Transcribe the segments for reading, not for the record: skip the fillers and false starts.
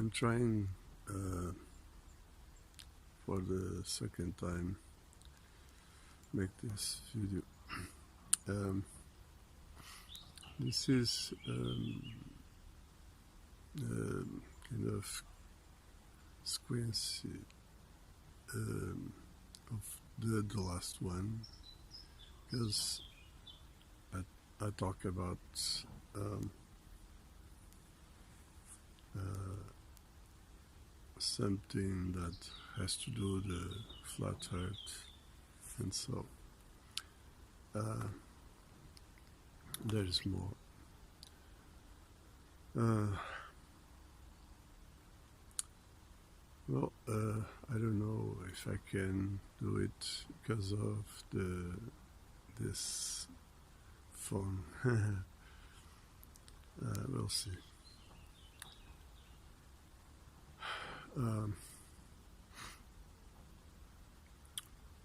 I'm trying for the second time make this video. This is kind of sequence of the last one, because I talk about something that has to do with the flat earth, and so there is more. Well, I don't know if I can do it because of this phone. We'll see.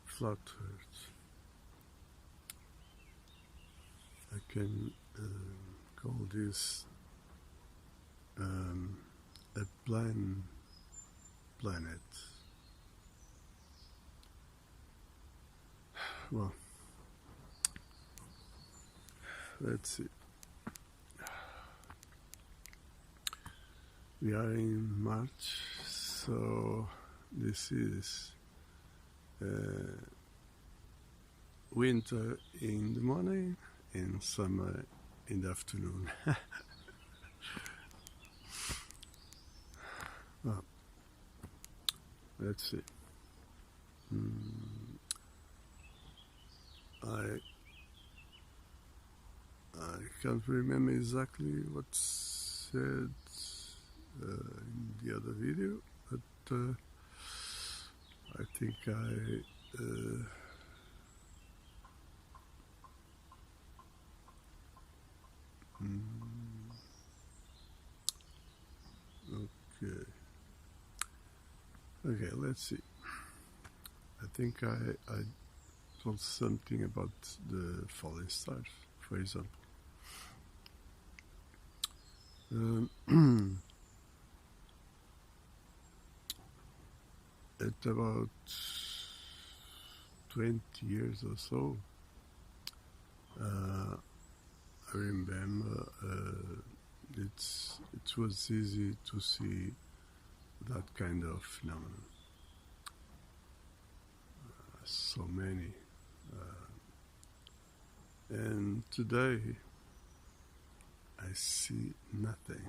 Flat earth. I can call this a planet. Well, let's see. We are in March, so this is winter in the morning and summer in the afternoon. Well, let's see. I can't remember exactly what's said in the other video, but I think okay, let's see. I think I told something about the falling stars, for example. At about 20 years or so, I remember it was easy to see that kind of phenomenon. So many. And today, I see nothing.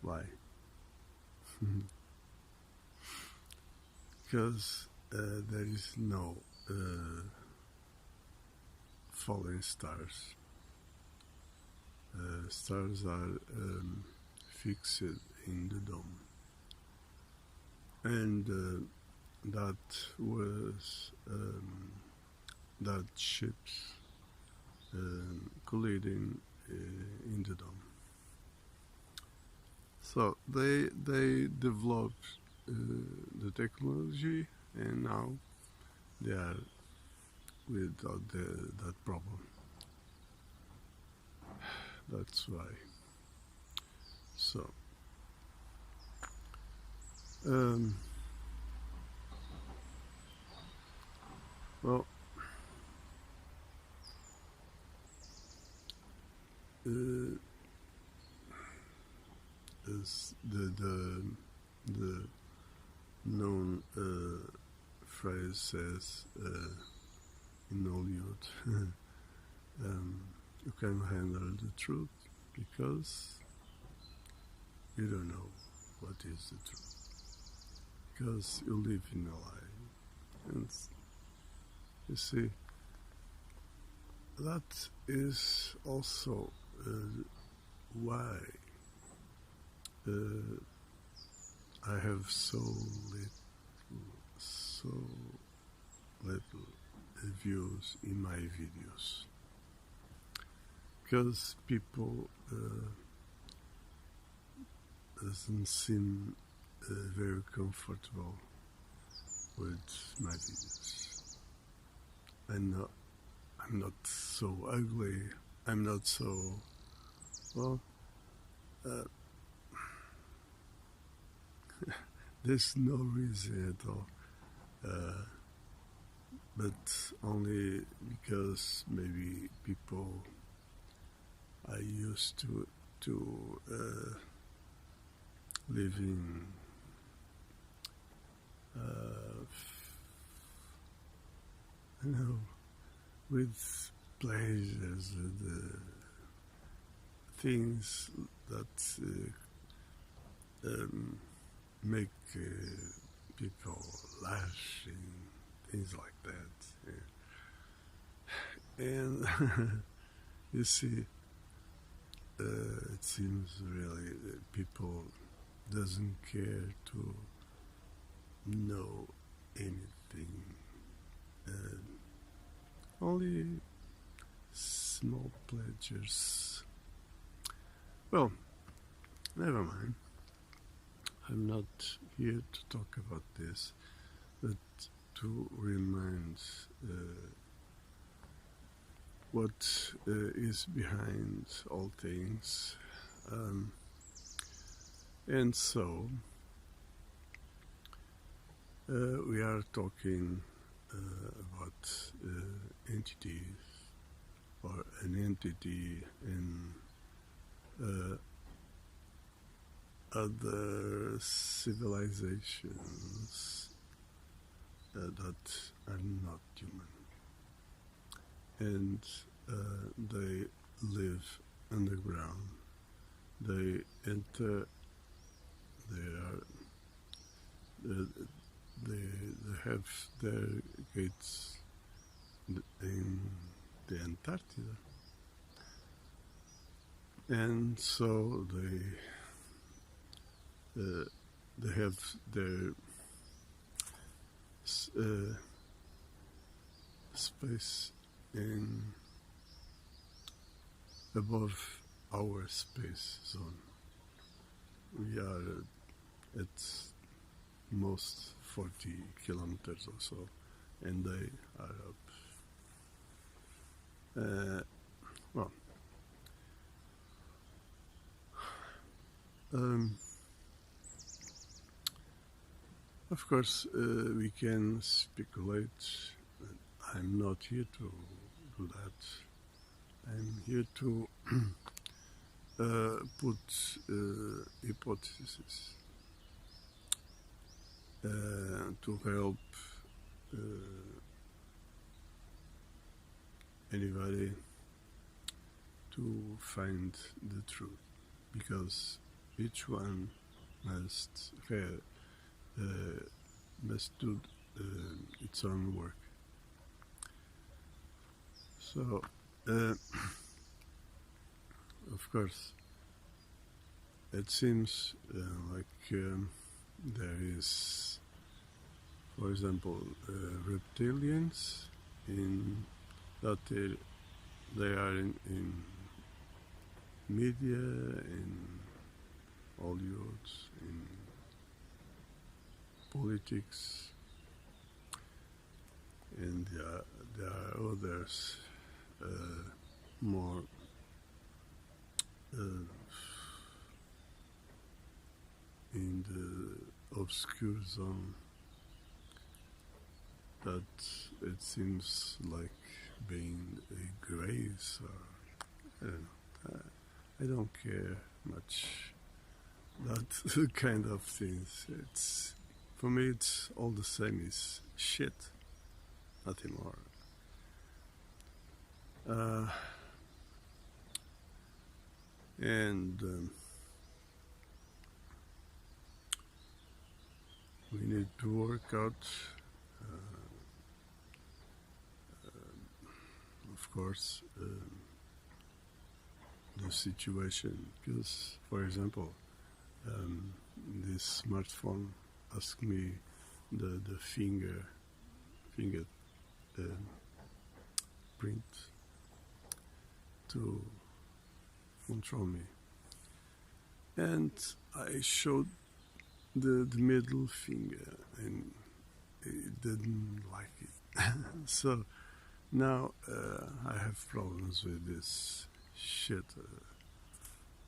Why? Because there is no falling stars. Stars are fixed in the dome, and that was that ships colliding in the dome. So they developed the technology, and now they are without that problem. That's why. So well, as the known phrase says in Hollywood, you can handle the truth because you don't know what is the truth, because you live in a lie. And you see, that is also why I have so little views in my videos, because people doesn't seem very comfortable with my videos. I'm not so ugly. I'm not so well. there's no reason at all. Uh, but only because maybe people are used to living uh, you know, with pleasures, the things that make people laugh and things like that. Yeah. And you see, it seems really that people doesn't care to know anything. Only small pleasures. Well, never mind. I'm not here to talk about this, but to remind what is behind all things. And so, we are talking about entities or an entity in other civilizations that are not human. And they live underground. They enter, they have their gates in the Antarctica. And so they have their space in above our space zone. We are at most 40 kilometers or so, and they are up. Well, of course, we can speculate. I'm not here to do that. I'm here to put hypotheses to help anybody to find the truth, because each one must do its own work. So, of course, it seems like there is, for example, reptilians that they are in media, in Hollywood, in politics, and there are others more in the obscure zone that it seems like being a grace, or I don't care much that kind of things. It's, for me, it's all the same. It's shit, nothing more. And we need to work out, of course, the situation. Because, for example, this smartphone asked me the finger print to control me, and I showed the middle finger, and it didn't like it. So now I have problems with this shit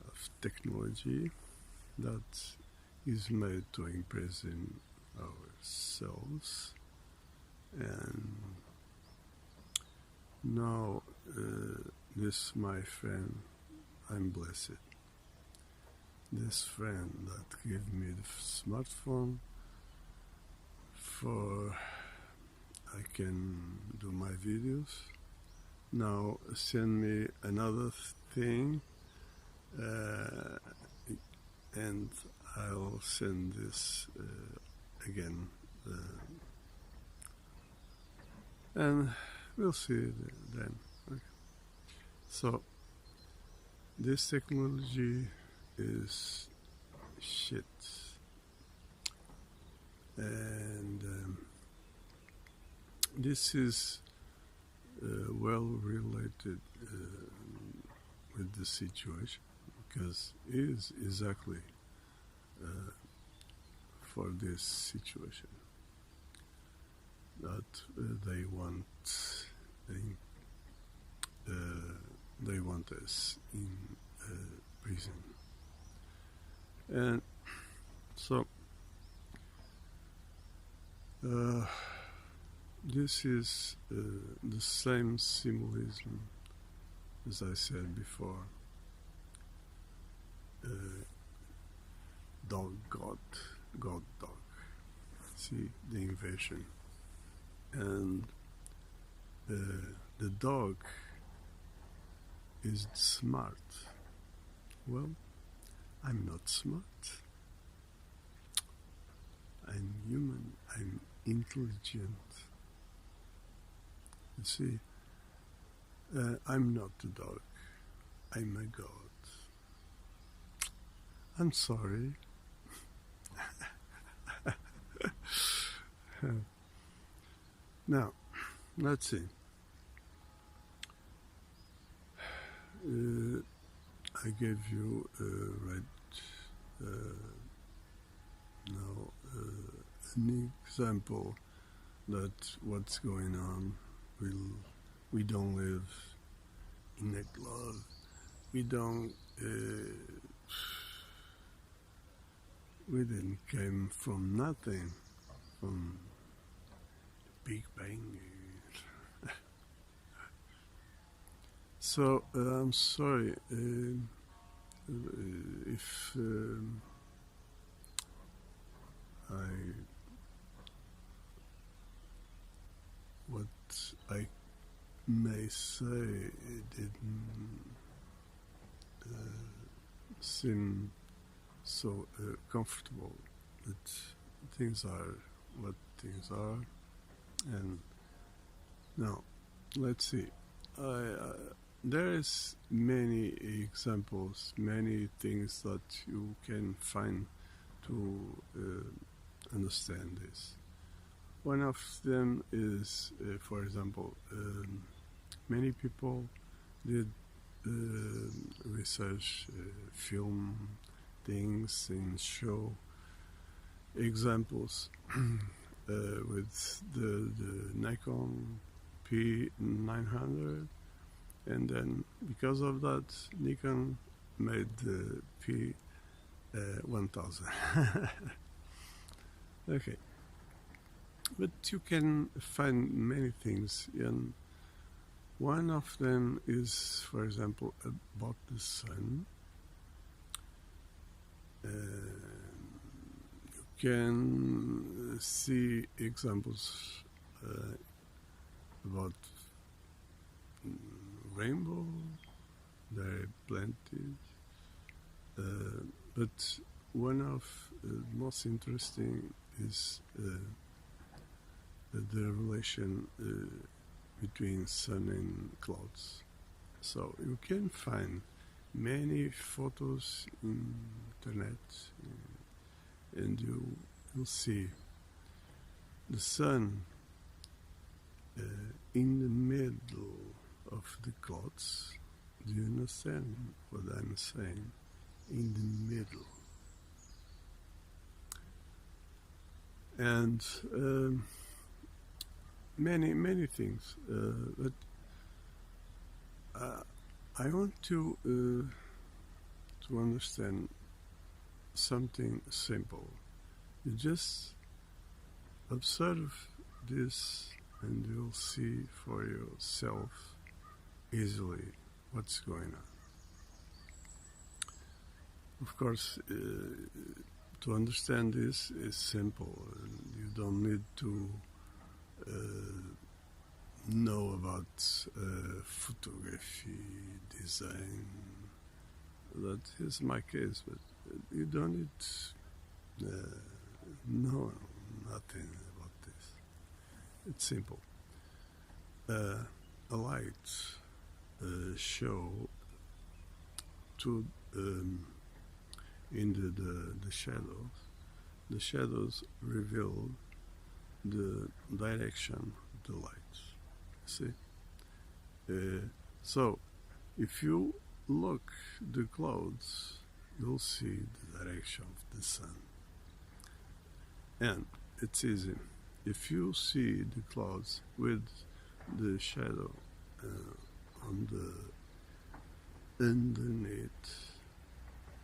of technology that is made to imprison ourselves, and now this my friend, I'm blessed. This friend that gave me the smartphone for I can do my videos. Now send me another thing, and I'll send this again, and we'll see then. Okay. So this technology is shit, and this is well related with the situation, because it is exactly for this situation that they want us in prison, and so this is the same symbolism as I said before. Dog, God, God, dog. See the inversion, and the dog is smart. Well, I'm not smart. I'm human. I'm intelligent. You see, I'm not a dog. I'm a god. I'm sorry. Now, let's see. I gave you now an example that what's going on. We don't live in a glove. We don't. We didn't came from nothing, from Big Bang. So I'm sorry if what I may say it didn't seem so comfortable, but things are what things are, and now let's see. There is many examples, many things that you can find to understand this. One of them is, for example, many people did research, film things and show examples with the Nikon P900, and then because of that Nikon made the P1000. Okay, but you can find many things, and one of them is, for example, about the sun. You can see examples about rainbow, very plenty, but one of the most interesting is the relation between sun and clouds. So you can find many photos in internet, and you'll see the sun in the middle of the clouds. Do you understand what I'm saying? In the middle. And many things, but I want to understand something simple. You just observe this and you'll see for yourself easily what's going on. Of course, to understand this is simple. You don't need to know about photography, design. That is my case, but you don't need to know nothing about this. It's simple. A light show to in the shadows. The shadows reveal the direction of the light. See? So, if you look the clouds, you'll see the direction of the sun. And it's easy. If you see the clouds with the shadow on the underneath,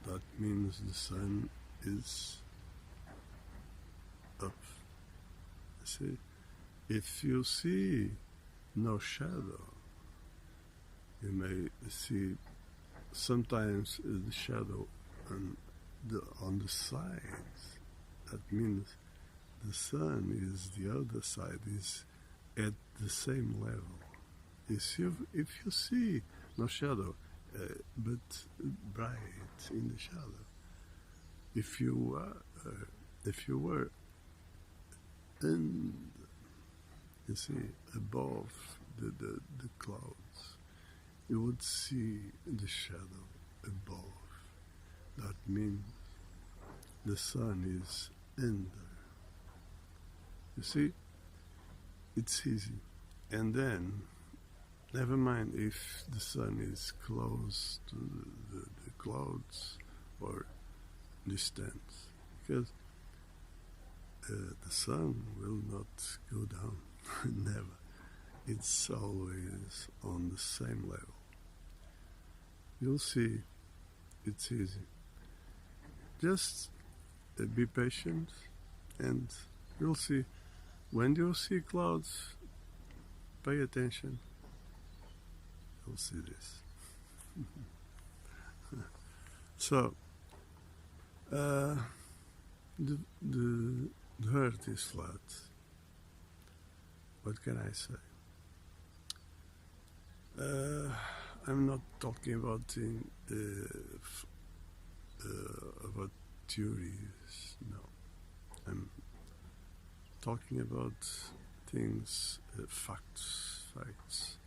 that means the sun is up. See? If you see no shadow, you may see sometimes the shadow on the sides. That means the sun is the other side, is at the same level. If you see no shadow, but bright in the shadow, if you were in, you see, above the clouds, you would see the shadow above. That means the sun is under. You see, it's easy. And then, never mind if the sun is close to the clouds or distant, because the sun will not go down, never. It's always on the same level. You'll see, it's easy. Just be patient and you'll see. When you see clouds, pay attention. You'll see this. So, the earth is flat. What can I say? I'm not talking about about theories. No, I'm talking about things, facts,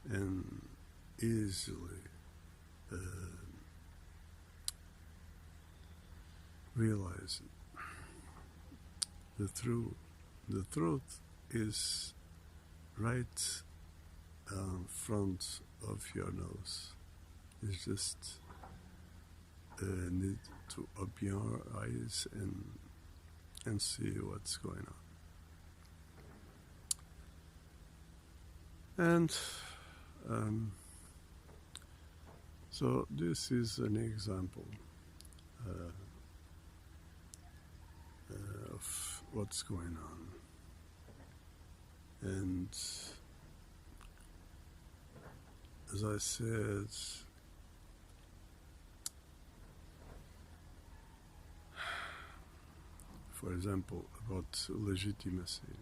and easily realize it. The truth is right in front of your nose. You just need to open your eyes and see what's going on. And so this is an example of what's going on. And as I said, for example, about legitimacy.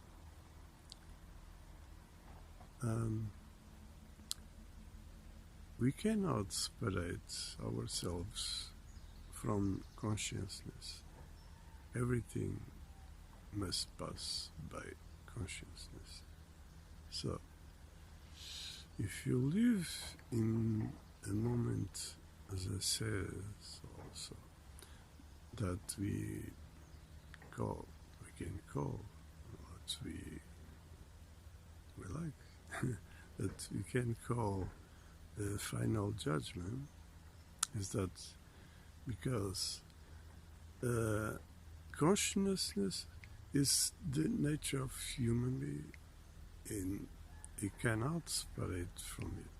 We cannot separate ourselves from consciousness. Everything must pass by consciousness. So, if you live in a moment, as I said also, that we can call what we like, that we can call the final judgment, is that because consciousness is the nature of human being, and you cannot separate from it.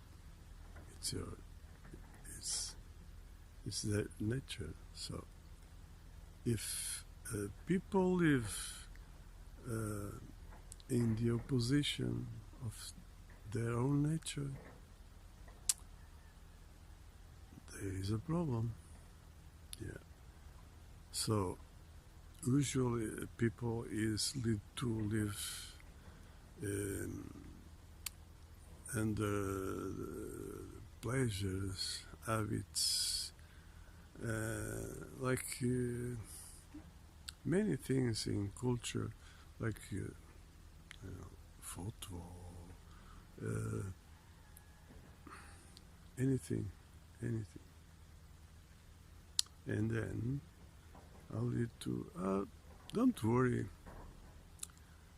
It's their nature. So if people live in the opposition of their own nature, there is a problem. Yeah. So usually people is lead to live under pleasures, habits, like many things in culture, like football, anything, anything. And then I'll lead to, don't worry,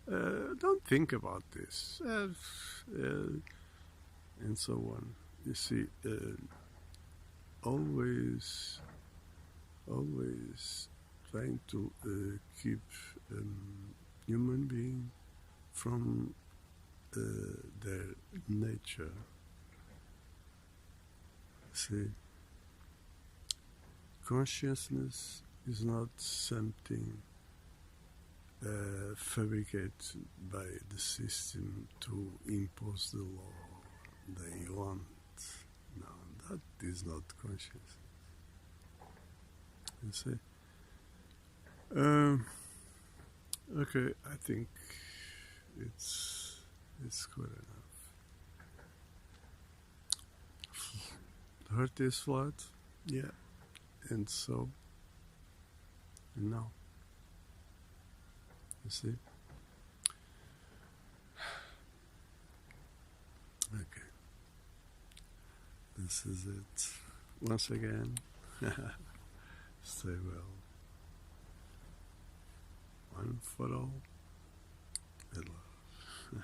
don't think about this, and so on. You see, always trying to keep human being from their nature. See, consciousness is not something fabricated by the system to impose the law they want. No, that is not consciousness. You see? Okay, I think it's good enough. The heart is flat, yeah, and so, and now, you see? Okay, this is it. Once again, stay well. One for all, and love.